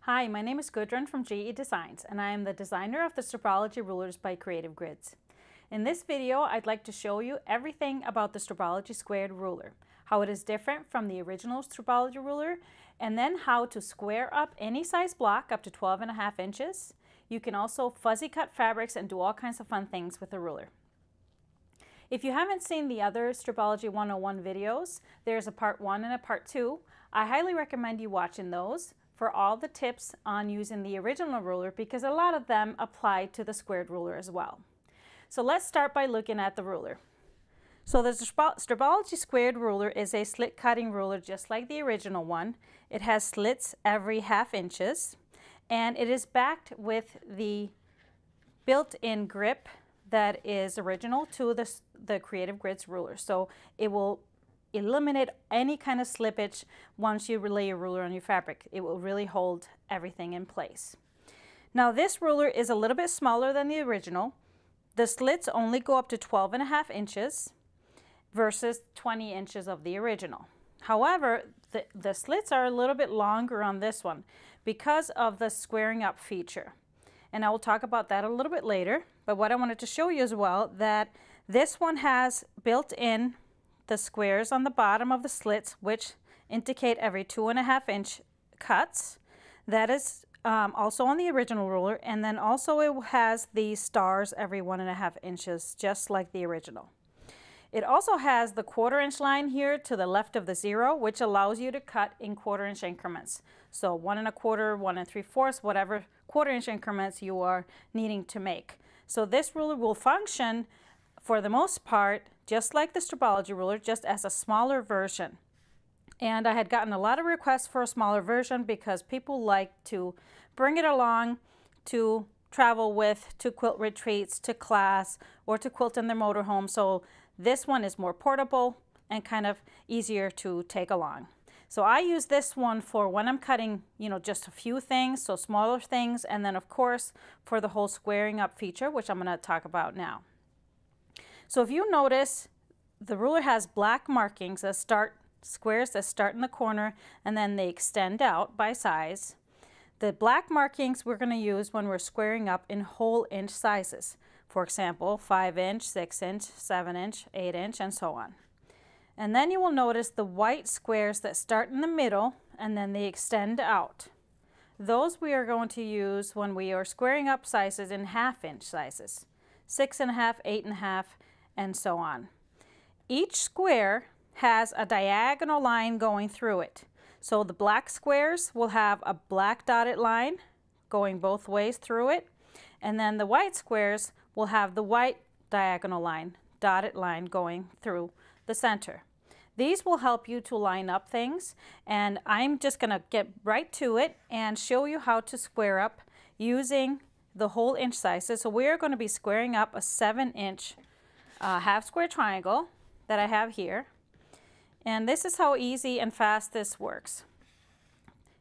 Hi, my name is Gudrun from GE Designs, and I am the designer of the Stripology Rulers by Creative Grids. In this video, I'd like to show you everything about the Stripology Squared Ruler, how it is different from the original Stripology Ruler, and then how to square up any size block up to 12.5 inches. You can also fuzzy cut fabrics and do all kinds of fun things with the ruler. If you haven't seen the other Stripology 101 videos, there's a part 1 and a part 2. I highly recommend you watching those for all the tips on using the original ruler, because a lot of them apply to the squared ruler as well. So let's start by looking at the ruler. So the Stripology Squared Ruler is a slit cutting ruler just like the original one. It has slits every 1/2 inches, and it is backed with the built-in grip that is original to the Creative Grids ruler. So it will eliminate any kind of slippage once you lay your ruler on your fabric. It will really hold everything in place. Now this ruler is a little bit smaller than the original. The slits only go up to 12.5 inches versus 20 inches of the original. However, the slits are a little bit longer on this one because of the squaring up feature. And I will talk about that a little bit later. But what I wanted to show you as well, that this one has built in the squares on the bottom of the slits, which indicate every 2.5 inch cuts. That is also on the original ruler, and then also it has the stars every 1.5 inches, just like the original. It also has the 1/4 inch line here to the left of the 0, which allows you to cut in 1/4 inch increments. So 1 1/4, 1 3/4, whatever 1/4 inch increments you are needing to make. So this ruler will function for the most part just like the Stripology ruler, just as a smaller version. And I had gotten a lot of requests for a smaller version because people like to bring it along to travel with, to quilt retreats, to class, or to quilt in their motorhome. So this one is more portable and kind of easier to take along. So I use this one for when I'm cutting, just a few things, so smaller things, and then of course for the whole squaring up feature, which I'm going to talk about now. So if you notice, the ruler has black markings that start, squares that start in the corner and then they extend out by size. The black markings we're going to use when we're squaring up in whole inch sizes. For example, 5 inch, 6 inch, 7 inch, 8 inch, and so on. And then you will notice the white squares that start in the middle and then they extend out. Those we are going to use when we are squaring up sizes in 1/2 inch sizes. 6.5, 8.5, and so on. Each square has a diagonal line going through it. So the black squares will have a black dotted line going both ways through it, and then the white squares will have the white diagonal line, dotted line going through the center. These will help you to line up things, and I'm just going to get right to it and show you how to square up using the whole inch sizes. So we are going to be squaring up a 7 inch half square triangle that I have here. And this is how easy and fast this works.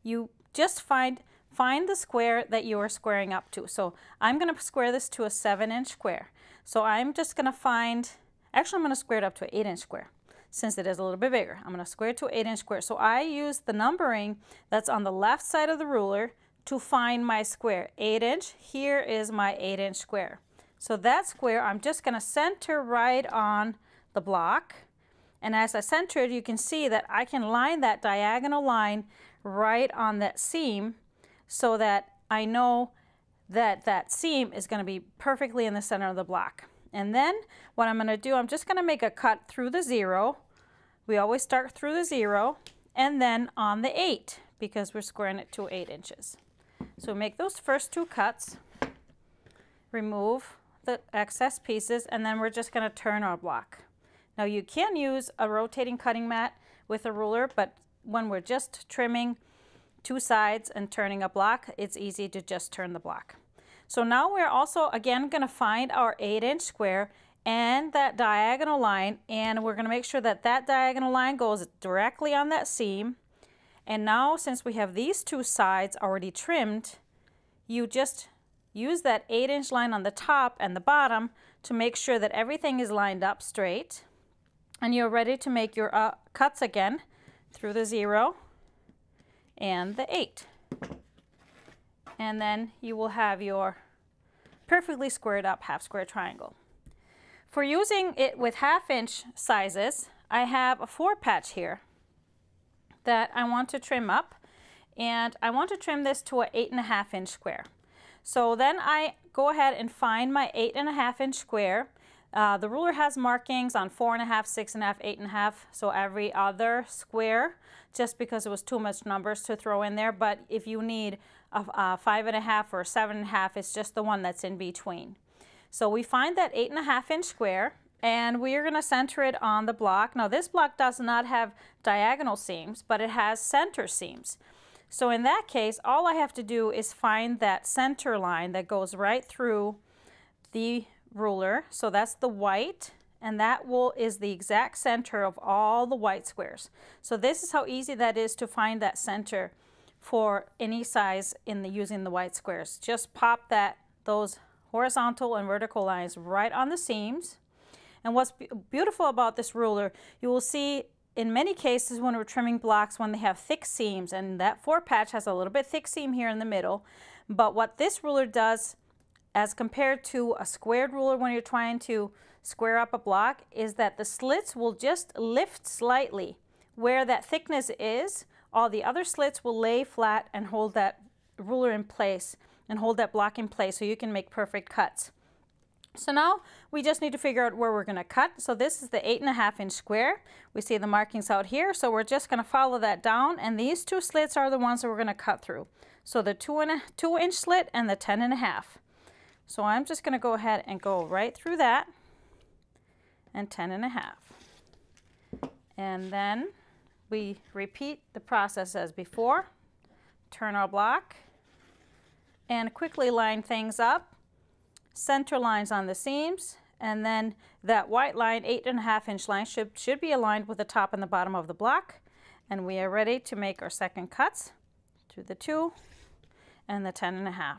You just find the square that you are squaring up to. So I'm going to square this to a 7 inch square. So I'm just going to find, actually I'm going to square it up to an 8 inch square since it is a little bit bigger. I'm going to square it to an 8 inch square. So I use the numbering that's on the left side of the ruler to find my square. 8 inch, here is my 8 inch square. So that square I'm just going to center right on the block. And as I center it, you can see that I can line that diagonal line right on that seam so that I know that that seam is going to be perfectly in the center of the block. And then what I'm going to do, I'm just going to make a cut through the 0. We always start through the 0 and then on the 8 because we're squaring it to 8 inches. So make those first 2 cuts, remove the excess pieces, and then we're just going to turn our block. Now you can use a rotating cutting mat with a ruler, but when we're just trimming 2 sides and turning a block, it's easy to just turn the block. So now we're also again going to find our 8 inch square and that diagonal line, and we're going to make sure that that diagonal line goes directly on that seam. And now since we have these 2 sides already trimmed, you just use that 8 inch line on the top and the bottom to make sure that everything is lined up straight. And you're ready to make your cuts again through the 0 and the 8. and then you will have your perfectly squared up half square triangle. For using it with 1/2 inch sizes, I have a 4 patch here that I want to trim up, and I want to trim this to a 8.5 inch square. So then I go ahead and find my 8.5 inch square. The ruler has markings on 4.5, 6.5, 8.5, so every other square, just because it was too much numbers to throw in there. But if you need a 5.5 or a 7.5, it's just the one that's in between. So we find that 8.5 inch square, and we are going to center it on the block. Now this block does not have diagonal seams, but it has center seams. So in that case, all I have to do is find that center line that goes right through the ruler. So that's the white, and that is the exact center of all the white squares. So this is how easy that is to find that center for any size using the white squares. Just pop those horizontal and vertical lines right on the seams. And what's beautiful about this ruler, you will see in many cases when we're trimming blocks, when they have thick seams, and that 4 patch has a little bit thick seam here in the middle, but what this ruler does as compared to a squared ruler when you're trying to square up a block is that the slits will just lift slightly. Where that thickness is, all the other slits will lay flat and hold that ruler in place and hold that block in place so you can make perfect cuts. So now we just need to figure out where we're going to cut. So this is the 8.5 inch square. We see the markings out here, so we're just going to follow that down, and these 2 slits are the ones that we're going to cut through. So the 2 inch slit and the 10.5. So I'm just going to go ahead and go right through that, and 10.5. And then we repeat the process as before. Turn our block and quickly line things up. Center lines on the seams, and then that white line, 8.5 inch line, should be aligned with the top and the bottom of the block. And we are ready to make our second cuts through the 2 and the 10.5.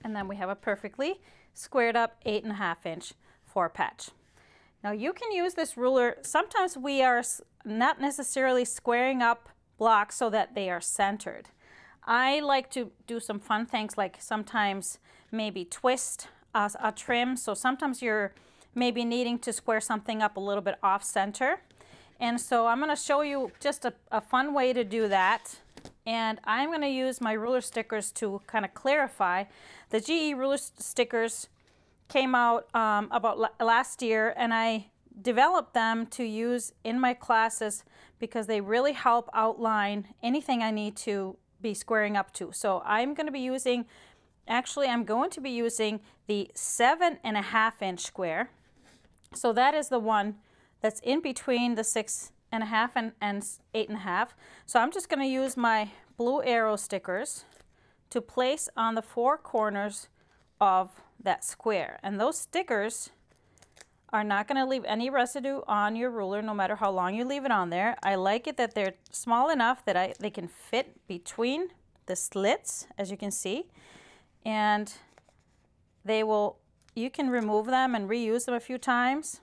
And then we have a perfectly squared up 8.5 inch 4 patch. Now you can use this ruler. Sometimes we are not necessarily squaring up blocks so that they are centered. I like to do some fun things, like sometimes maybe twist a trim. So sometimes you're maybe needing to square something up a little bit off center. And so I'm going to show you just a fun way to do that. And I'm going to use my ruler stickers to kind of clarify. The GE ruler stickers came out about last year, and I developed them to use in my classes because they really help outline anything I need to be squaring up to. So I'm going to be using, I'm going to be using the 7.5 inch square. So that is the one that's in between the 6.5 and 8.5. So I'm just going to use my blue arrow stickers to place on the 4 corners of that square. And those stickers are not going to leave any residue on your ruler no matter how long you leave it on there. I like it that they're small enough that they can fit between the slits, as you can see, and you can remove them and reuse them a few times,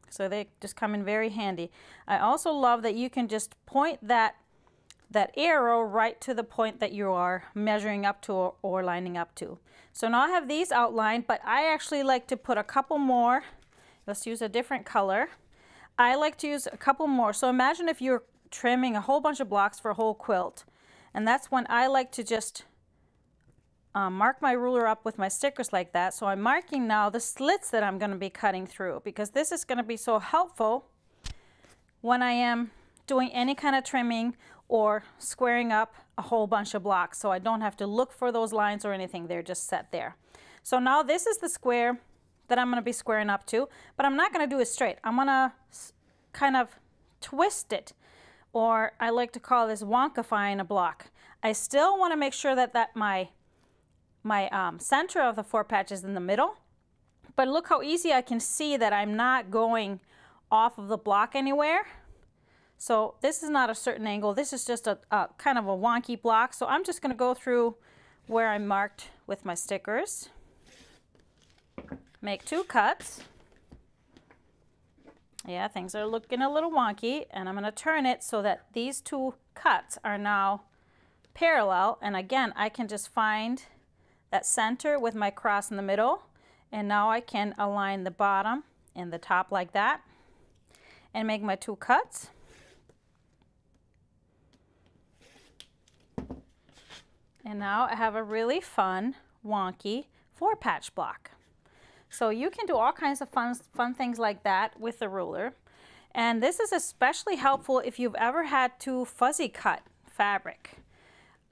so they just come in very handy. I also love that you can just point that arrow right to the point that you are measuring up to or lining up to. So now I have these outlined, but I actually like to put a couple more. Let's use a different color. I like to use a couple more. So imagine if you're trimming a whole bunch of blocks for a whole quilt. And that's when I like to just mark my ruler up with my stickers like that. So I'm marking now the slits that I'm going to be cutting through, because this is going to be so helpful when I am doing any kind of trimming or squaring up a whole bunch of blocks. So I don't have to look for those lines or anything. They're just set there. So now this is the square that I'm going to be squaring up to, but I'm not going to do it straight. I'm going to kind of twist it, or I like to call this wonkifying a block. I still want to make sure that my center of the 4 patch is in the middle, but look how easy I can see that I'm not going off of the block anywhere. So this is not a certain angle. This is just a kind of a wonky block. So I'm just going to go through where I marked with my stickers. Make 2 cuts. Yeah, things are looking a little wonky, and I'm going to turn it so that these 2 cuts are now parallel, and again I can just find that center with my cross in the middle, and now I can align the bottom and the top like that and make my 2 cuts. And now I have a really fun, wonky 4-patch block. So you can do all kinds of fun things like that with the ruler. And this is especially helpful if you've ever had to fuzzy cut fabric.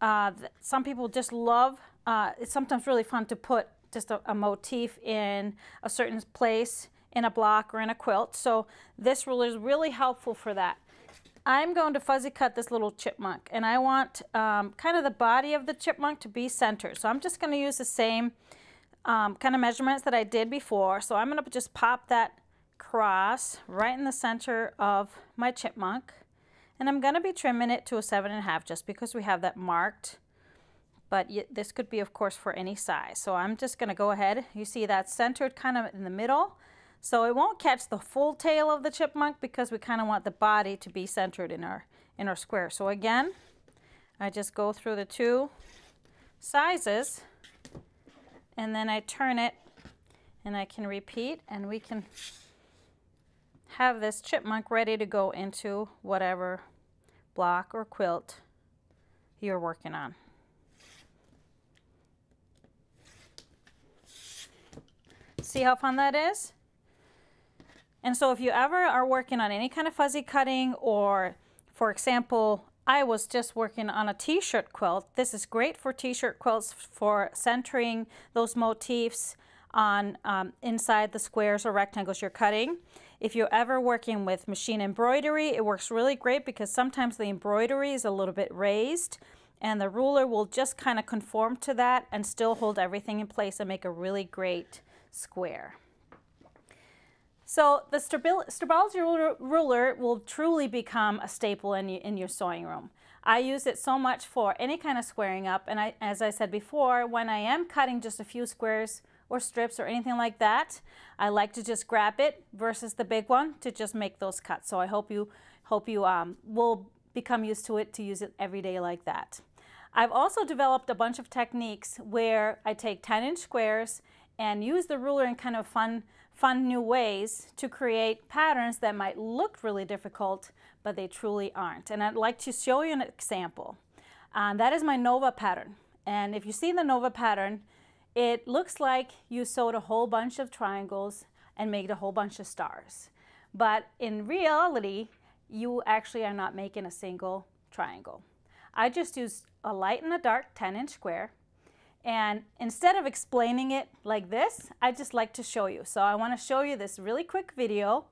Some people just love, it's sometimes really fun to put just a motif in a certain place in a block or in a quilt. So this ruler is really helpful for that. I'm going to fuzzy cut this little chipmunk, and I want kind of the body of the chipmunk to be centered. So I'm just going to use the same kind of measurements that I did before. So I'm going to just pop that cross right in the center of my chipmunk, and I'm going to be trimming it to a 7.5 just because we have that marked, but this could be of course for any size. So I'm just going to go ahead, you see that's centered kind of in the middle, so it won't catch the full tail of the chipmunk because we kind of want the body to be centered in our square. So again, I just go through the 2 sizes and then I turn it, and I can repeat, and we can have this chipmunk ready to go into whatever block or quilt you're working on. See how fun that is? And so if you ever are working on any kind of fuzzy cutting, or for example, I was just working on a t-shirt quilt. This is great for t-shirt quilts for centering those motifs on inside the squares or rectangles you're cutting. If you're ever working with machine embroidery, it works really great because sometimes the embroidery is a little bit raised, and the ruler will just kind of conform to that and still hold everything in place and make a really great square. So the Stripology ruler will truly become a staple in your sewing room. I use it so much for any kind of squaring up, and as I said before, when I am cutting just a few squares or strips or anything like that, I like to just grab it versus the big one to just make those cuts. So I hope you will become used to it, to use it every day like that. I've also developed a bunch of techniques where I take 10-inch squares and use the ruler in kind of fun new ways to create patterns that might look really difficult, but they truly aren't. And I'd like to show you an example. That is my Nova pattern. And if you see the Nova pattern, it looks like you sewed a whole bunch of triangles and made a whole bunch of stars. But in reality, you actually are not making a single triangle. I just used a light and a dark 10-inch square. And instead of explaining it like this, I just like to show you. So I want to show you this really quick video.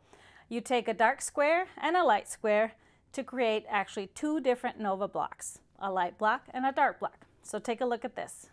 You take a dark square and a light square to create actually 2 different Nova blocks, a light block and a dark block. So take a look at this.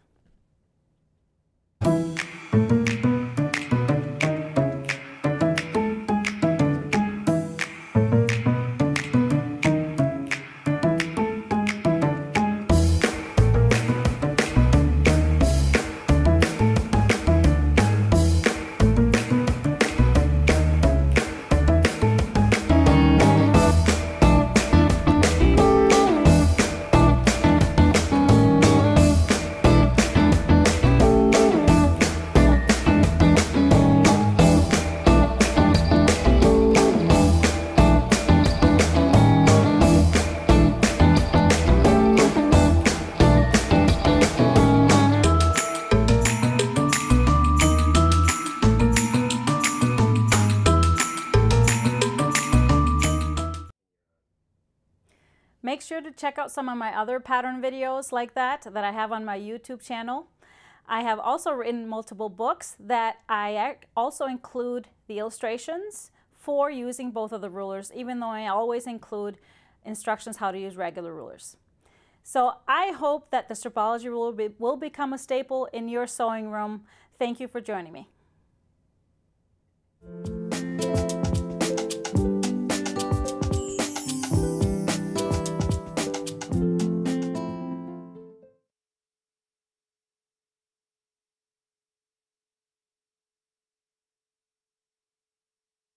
Make sure to check out some of my other pattern videos like that I have on my YouTube channel. I have also written multiple books that I also include the illustrations for using both of the rulers, even though I always include instructions how to use regular rulers. So I hope that the Stripology ruler will become a staple in your sewing room. Thank you for joining me.